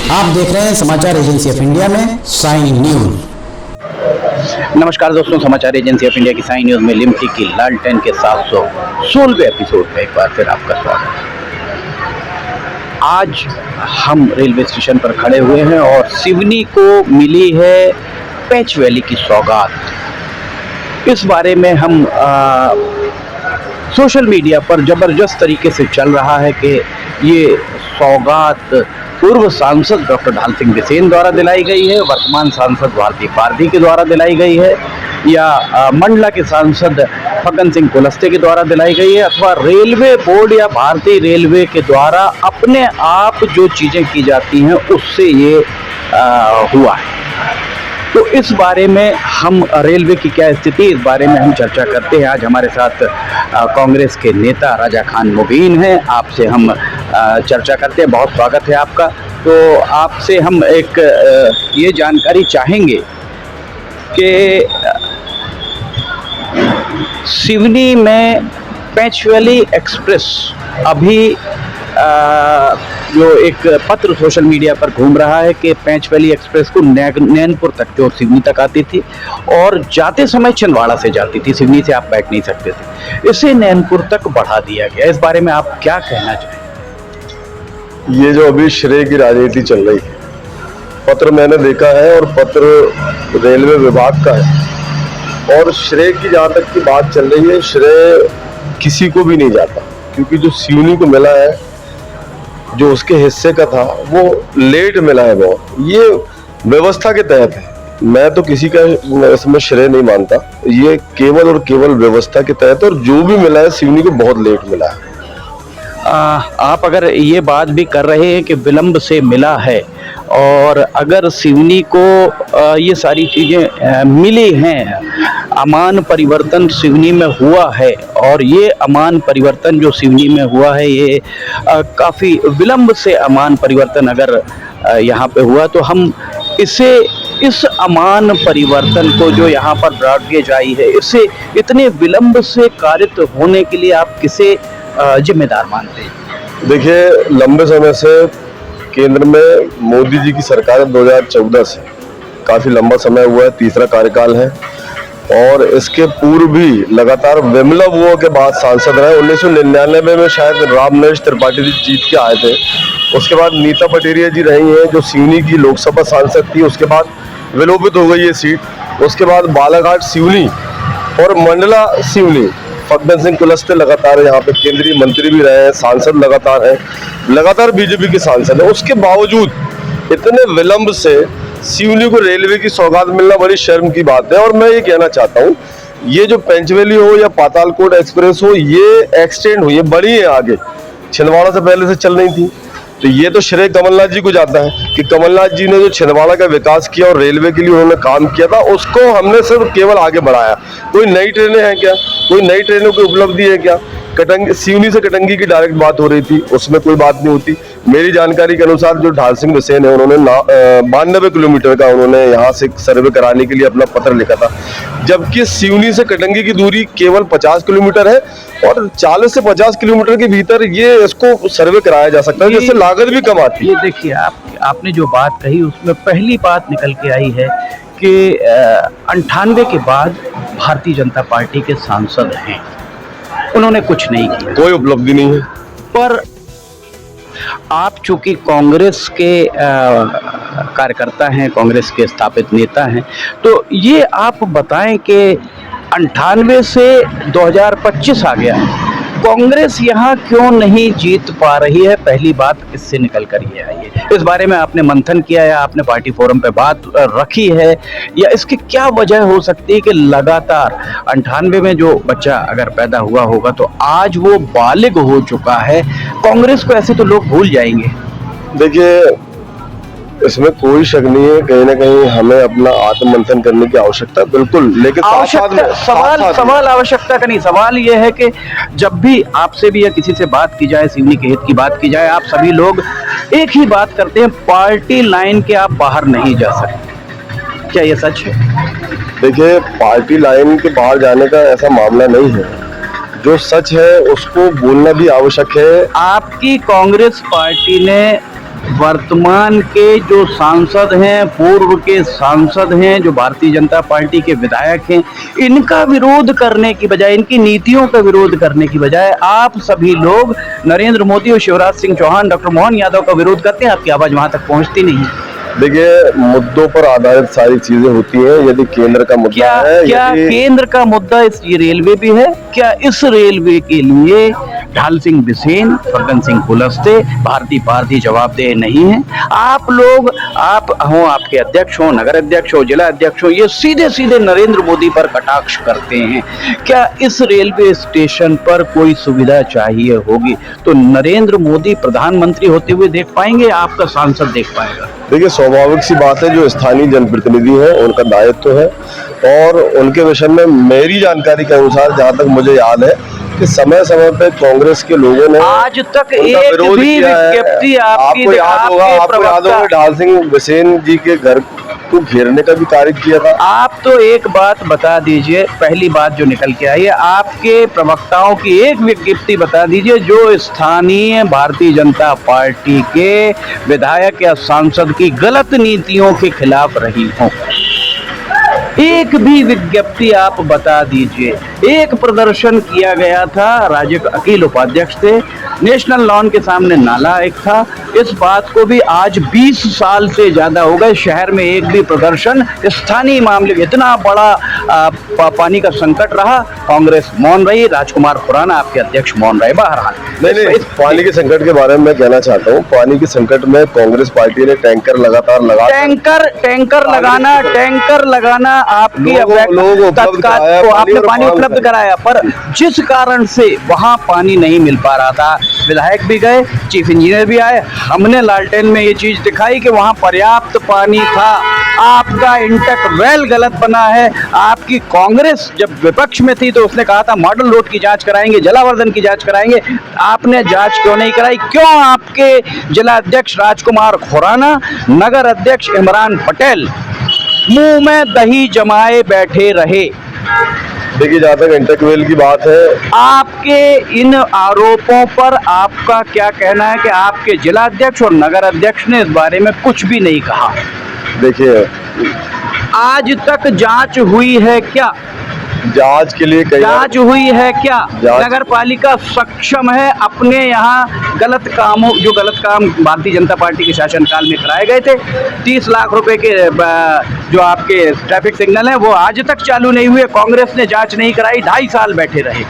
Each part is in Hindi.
आप देख रहे हैं समाचार एजेंसी ऑफ इंडिया में साई न्यूज। नमस्कार दोस्तों, समाचार एजेंसी ऑफ इंडिया की साई न्यूज में लिमकी की लालटेन के 716वें एपिसोड में एक बार फिर आपका स्वागत है। आज हम रेलवे स्टेशन पर खड़े हुए हैं और सिवनी को मिली है पैंच वैली की सौगात। इस बारे में हम सोशल मीडिया पर ज़बरदस्त तरीके से चल रहा है कि ये सौगात पूर्व सांसद डॉक्टर ढाल सिंह बिसेन द्वारा दिलाई गई है, वर्तमान सांसद भारती पारधी के द्वारा दिलाई गई है, या मंडला के सांसद फग्गन सिंह कुलस्ते के द्वारा दिलाई गई है, अथवा रेलवे बोर्ड या भारतीय रेलवे के द्वारा अपने आप जो चीज़ें की जाती हैं उससे ये हुआ है। तो इस बारे में हम रेलवे की क्या स्थिति, इस बारे में हम चर्चा करते हैं। आज हमारे साथ कांग्रेस के नेता राजा खान मुबीन हैं, आपसे हम चर्चा करते हैं। बहुत स्वागत है आपका। तो आपसे हम एक ये जानकारी चाहेंगे कि सिवनी में पैंच वैली एक्सप्रेस अभी जो एक पत्र सोशल मीडिया पर घूम रहा है कि पैंच वैली एक्सप्रेस को नैनपुर तक, जो सिवनी तक आती थी और जाते समय छिंदवाड़ा से जाती थी, सिवनी से आप बैठ नहीं सकते थे, इसे नैनपुर तक बढ़ा दिया गया। इस बारे में आप क्या कहना चाहें? ये जो अभी श्रेय की राजनीति चल रही है, पत्र मैंने देखा है और पत्र रेलवे विभाग का है, और श्रेय की जहाँ तक की बात चल रही है, श्रेय किसी को भी नहीं जाता, क्योंकि जो सिवनी को मिला है, जो उसके हिस्से का था, वो लेट मिला है बहुत। ये व्यवस्था के तहत है, मैं तो किसी का इसमें श्रेय नहीं मानता, ये केवल और केवल व्यवस्था के तहत, और जो भी मिला है सिवनी को बहुत लेट मिला है। आप अगर ये बात भी कर रहे हैं कि विलंब से मिला है, और अगर सिवनी को ये सारी चीज़ें मिली हैं, अमान परिवर्तन सिवनी में हुआ है, और ये अमान परिवर्तन जो सिवनी में हुआ है ये काफ़ी विलंब से अमान परिवर्तन अगर यहाँ पे हुआ, तो हम इस अमान परिवर्तन को जो यहाँ पर ब्रॉडगेज आई है, इसे इतने विलंब से कारित होने के लिए आप किसे जिम्मेदार मानते हैं? देखिए, लंबे समय से केंद्र में मोदी जी की सरकार 2014 से काफी लंबा समय हुआ है, तीसरा कार्यकाल है, और इसके पूर्व भी लगातार विमला हुआ के बाद सांसद रहे। 1999 में शायद राम नरेश त्रिपाठी जी जीत के आए थे, उसके बाद नीता पटेरिया जी रही हैं जो सिवनी की लोकसभा सांसद थी, उसके बाद विलोपित हो गई ये सीट। उसके बाद बालाघाट सिवनी और मंडला सिवनी फग्गन सिंह कुलस्ते लगातार यहाँ पे केंद्रीय मंत्री भी रहे हैं, सांसद लगातार हैं, लगातार बीजेपी के सांसद हैं। उसके बावजूद इतने विलंब से सिवनी को रेलवे की सौगात मिलना बड़ी शर्म की बात है। और मैं ये कहना चाहता हूँ, ये जो पैंच वैली हो या पातालकोट एक्सप्रेस हो, ये एक्सटेंड हुई है, बड़ी है, आगे छिंदवाड़ा से पहले से चल रही थी। तो ये तो श्रेय कमलनाथ जी को जाता है कि कमलनाथ जी ने जो छिंदवाड़ा का विकास किया और रेलवे के लिए उन्होंने काम किया था, उसको हमने सिर्फ केवल आगे बढ़ाया। कोई नई ट्रेनें हैं क्या? कोई नई ट्रेनों की उपलब्धि है क्या? सिवनी से कटंगी की डायरेक्ट बात हो रही थी, उसमें कोई बात नहीं होती। मेरी जानकारी के अनुसार जो ढाल सिंह बिसेन है, उन्होंने 92 किलोमीटर का उन्होंने यहाँ से सर्वे कराने के लिए अपना पत्र लिखा था, जबकि सिवनी से कटंगी की दूरी केवल 50 किलोमीटर है, और 40 से 50 किलोमीटर के भीतर ये इसको सर्वे कराया जा सकता है, जिससे लागत भी कम आती है। ये देखिए, आपने जो बात कही उसमें पहली बात निकल के आई है कि 98 के बाद भारतीय जनता पार्टी के सांसद हैं, उन्होंने कुछ नहीं किया, कोई उपलब्धि नहीं है। पर आप चूंकि कांग्रेस के कार्यकर्ता हैं, कांग्रेस के स्थापित नेता हैं, तो ये आप बताएं कि 98 से 2025 आ गया है, कांग्रेस यहाँ क्यों नहीं जीत पा रही है? पहली बात इससे निकल कर ये आई है। इस बारे में आपने मंथन किया या आपने पार्टी फोरम पे बात रखी है, या इसकी क्या वजह हो सकती है कि लगातार 98 में जो बच्चा अगर पैदा हुआ होगा तो आज वो बालिग हो चुका है, कांग्रेस को ऐसे तो लोग भूल जाएंगे? देखिए, इसमें कोई शक नहीं है, कहीं ना कहीं हमें अपना आत्ममंथन करने की आवश्यकता बिल्कुल, लेकिन सवाल आवश्यकता का नहीं, सवाल ये है कि जब भी आपसे भी या किसी से बात की जाए, सिवनी के हित की बात की जाए, आप सभी लोग एक ही बात करते हैं, पार्टी लाइन के आप बाहर नहीं जा सकते। क्या ये सच है? देखिए, पार्टी लाइन के बाहर जाने का ऐसा मामला नहीं है, जो सच है उसको बोलना भी आवश्यक है। आपकी कांग्रेस पार्टी ने वर्तमान के जो सांसद हैं, पूर्व के सांसद हैं, जो भारतीय जनता पार्टी के विधायक हैं, इनका विरोध करने की बजाय, इनकी नीतियों का विरोध करने की बजाय आप सभी लोग नरेंद्र मोदी और शिवराज सिंह चौहान, डॉक्टर मोहन यादव का विरोध करते हैं। आपकी आवाज वहां तक पहुंचती नहीं है। देखिए, मुद्दों पर आधारित सारी चीजें होती हैं। यदि केंद्र का मुद्दा है, क्या केंद्र का मुद्दा ये रेलवे भी है? क्या इस रेलवे के लिए ढाल सिंह बिसेन, फग्गन सिंह कुलस्ते, भारती पारधी जवाबदेह नहीं है? आप लोग, आपके अध्यक्ष हो, नगर अध्यक्ष हो, जिला अध्यक्ष हो, ये सीधे सीधे नरेंद्र मोदी पर कटाक्ष करते हैं। क्या इस रेलवे स्टेशन पर कोई सुविधा चाहिए होगी तो नरेंद्र मोदी प्रधानमंत्री होते हुए देख पाएंगे? आपका सांसद देख पाएगा? देखिए, स्वाभाविक सी बात है, जो स्थानीय जनप्रतिनिधि हैं उनका दायित्व है, और उनके विषय में मेरी जानकारी के अनुसार, जहां तक मुझे याद है, कि समय समय पे कांग्रेस के लोगों ने आज तक एक भी विज्ञप्ति आपको याद होगा ढाल सिंह बिसेन जी के घर को घेरने का भी कार्य किया था। आप तो एक बात बता दीजिए, पहली बात जो निकल के आई है, आपके प्रवक्ताओं की एक विज्ञप्ति बता दीजिए जो स्थानीय भारतीय जनता पार्टी के विधायक या सांसद की गलत नीतियों के खिलाफ रही हो। एक भी विज्ञप्ति आप बता दीजिए। एक प्रदर्शन किया गया था, राज्य के अकील उपाध्यक्ष थे, नेशनल लॉन के सामने नाला एक था। इस बात को भी आज 20 साल से ज्यादा हो गए, शहर में एक भी प्रदर्शन स्थानीय मामले, इतना बड़ा पानी का संकट रहा, कांग्रेस मौन रही, राजकुमार खुराना आपके अध्यक्ष मौन रहे। बहरहाल नहीं, इस पानी के संकट के बारे में मैं कहना चाहता हूँ। पानी के संकट में कांग्रेस पार्टी ने टैंकर लगातार टैंकर लगाना आपकी आपने पानी उपलब्ध कराया, पर जिस कारण से वहां पानी नहीं मिल पा रहा था, विधायक भी गए, चीफ इंजीनियर भी आए, हमने लालटेन में ये चीज दिखाई कि वहां पर्याप्त पानी था। आपका इंटक वेल गलत बना है। आपकी कांग्रेस जब विपक्ष में थी तो उसने कहा था मॉडल रोड की जांच कराएंगे, जलावर्धन की जांच कराएंगे। आपने जांच क्यों नहीं कराई? क्यों आपके जिला अध्यक्ष राजकुमार खुराना, नगर अध्यक्ष इमरान पटेल मुंह में दही जमाए बैठे रहे? देखिए, जहाँ तक इंटरक्वेल की बात है, आपके इन आरोपों पर आपका क्या कहना है कि आपके जिला अध्यक्ष और नगर अध्यक्ष ने इस बारे में कुछ भी नहीं कहा? देखिए, आज तक जांच हुई है क्या? जांच के लिए जांच हुई है क्या? नगर पालिका सक्षम है अपने यहाँ गलत काम भारतीय जनता पार्टी के शासनकाल में कराए गए थे, 30 लाख रुपए के जो आपके ट्रैफिक सिग्नल है वो आज तक चालू नहीं हुए। कांग्रेस ने जांच नहीं कराई, 2.5 साल बैठे रहे।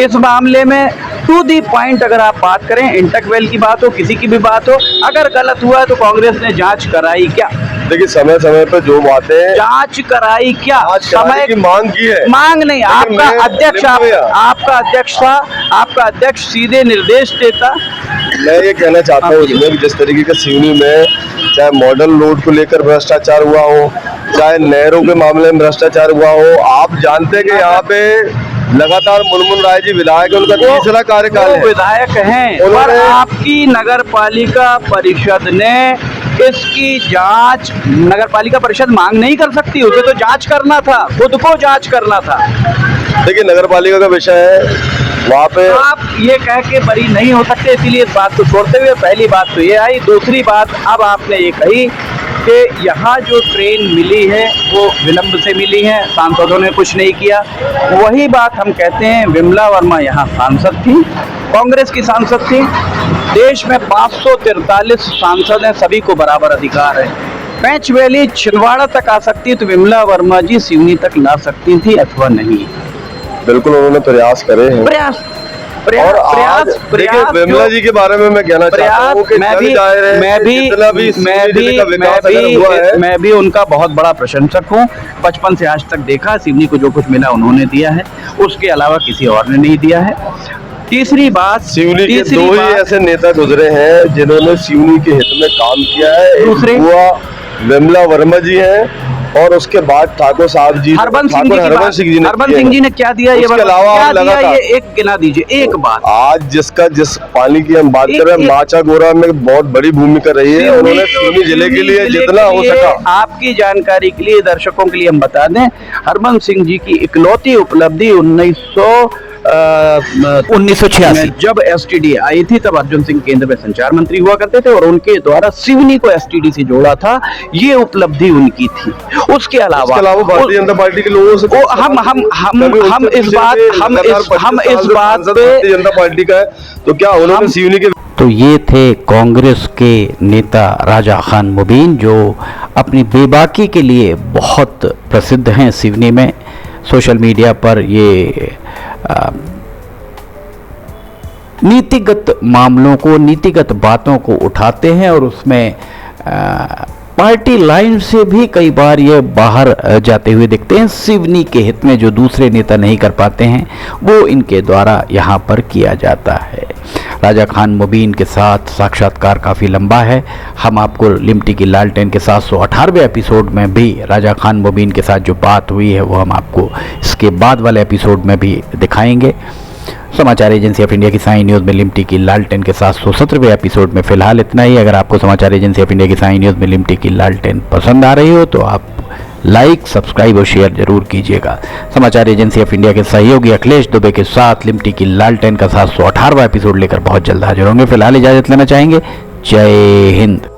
इस मामले में टू दी पॉइंट अगर आप बात करें, इंटकवेल की बात हो, किसी की भी बात हो, अगर गलत हुआ है तो कांग्रेस ने जांच कराई क्या? देखिए, समय समय पर जो बातें जांच कराई क्या? समय की मांग की है। मांग नहीं, आपका अध्यक्ष आपका अध्यक्ष था, आपका अध्यक्ष सीधे निर्देश देता। मैं ये कहना चाहता हूँ इसमें, जिस तरीके के सिवनी में चाहे मॉडल रोड को लेकर भ्रष्टाचार हुआ हो, चाहे नहरों के मामले में भ्रष्टाचार हुआ हो, आप जानते हैं कि यहाँ पे लगातार मुनमुन राय जी विधायक है, उनका तीसरा कार्यकाल है, विधायक हैं, और आपकी नगर पालिका परिषद ने इसकी जांच, नगर पालिका परिषद मांग नहीं कर सकती, उसे तो जांच करना था, खुद को जांच करना था। देखिए, नगर पालिका का विषय है, वहाँ पे आप ये कह के बरी नहीं हो सकते, इसीलिए इस बात को छोड़ते हुए पहली बात तो ये आई। दूसरी बात, अब आपने ये कही कि यहाँ जो ट्रेन मिली है वो विलंब से मिली है, सांसदों ने कुछ नहीं किया। वही बात हम कहते हैं, विमला वर्मा यहाँ सांसद थी, कांग्रेस की सांसद थी। देश में 543 सांसद हैं, सभी को बराबर अधिकार है। पैंच वैली छिंदवाड़ा तक आ सकती है तो विमला वर्मा जी सिवनी तक ला सकती थी अथवा नहीं? बिल्कुल उन्होंने प्रयास करे हैं। प्रयास देखिए, विमला जी के बारे में मैं कहना चाहता हूं कि मैं भी उनका बहुत बड़ा प्रशंसक हूं। बचपन से आज तक देखा, सिवनी को जो कुछ मिला उन्होंने दिया है, उसके अलावा किसी और ने नहीं दिया है। तीसरी बात, सिवनी के दो ही ऐसे नेता गुजरे हैं जिन्होंने सिवनी के हित में काम किया है। दूसरे विमला वर्मा जी हैं और उसके बाद ठाकुर साहब जी, हरबंस सिंह जी ने क्या दिया? ये एक गिना दीजिए, एक बात। आज जिस पानी की हम बात कर रहे हैं, माचा गोरा में बहुत बड़ी भूमिका रही है। उन्होंने सिवनी जिले के लिए जितना हो सका। आपकी जानकारी के लिए, दर्शकों के लिए हम बता दें, हरबंस सिंह जी की इकलौती उपलब्धि 1986 जब एसटीडी आई थी तब अर्जुन सिंह केंद्र में संचार मंत्री हुआ करते थे और उनके द्वारा सिवनी को एसटीडी से जोड़ा था, ये उपलब्धि उनकी थी। उसके अलावा भारतीय जनता पार्टी के लोगों से हम इस बात पे जनता पार्टी का है, तो क्या उन्होंने सिवनी के तो ये थे कांग्रेस के नेता राजा खान मुबीन, जो अपनी बेबाकी के लिए बहुत प्रसिद्ध हैं सिवनी में। सोशल मीडिया पर ये नीतिगत मामलों को, नीतिगत बातों को उठाते हैं और उसमें पार्टी लाइन से भी कई बार ये बाहर जाते हुए दिखते हैं। सिवनी के हित में जो दूसरे नेता नहीं कर पाते हैं वो इनके द्वारा यहाँ पर किया जाता है। राजा खान मुबीन के साथ साक्षात्कार काफ़ी लंबा है। हम आपको लिमटी की लालटेन के 718वें एपिसोड में भी राजा खान मुबीन के साथ जो बात हुई है वो हम आपको इसके बाद वाले एपिसोड में भी दिखाएंगे। समाचार एजेंसी ऑफ इंडिया की साई न्यूज़ में लिमटी की लालटेन के 717वें एपिसोड में फिलहाल इतना ही। अगर आपको समाचार एजेंसी ऑफ इंडिया की साई न्यूज़ में लिमटी की लालटेन पसंद आ रही हो तो आप लाइक, सब्सक्राइब और शेयर जरूर कीजिएगा। समाचार एजेंसी ऑफ इंडिया के सहयोगी अखिलेश दुबे के साथ लिमटी की लालटेन का 718वां एपिसोड लेकर बहुत जल्द हाजिर होंगे। फिलहाल इजाजत लेना चाहेंगे। जय हिंद।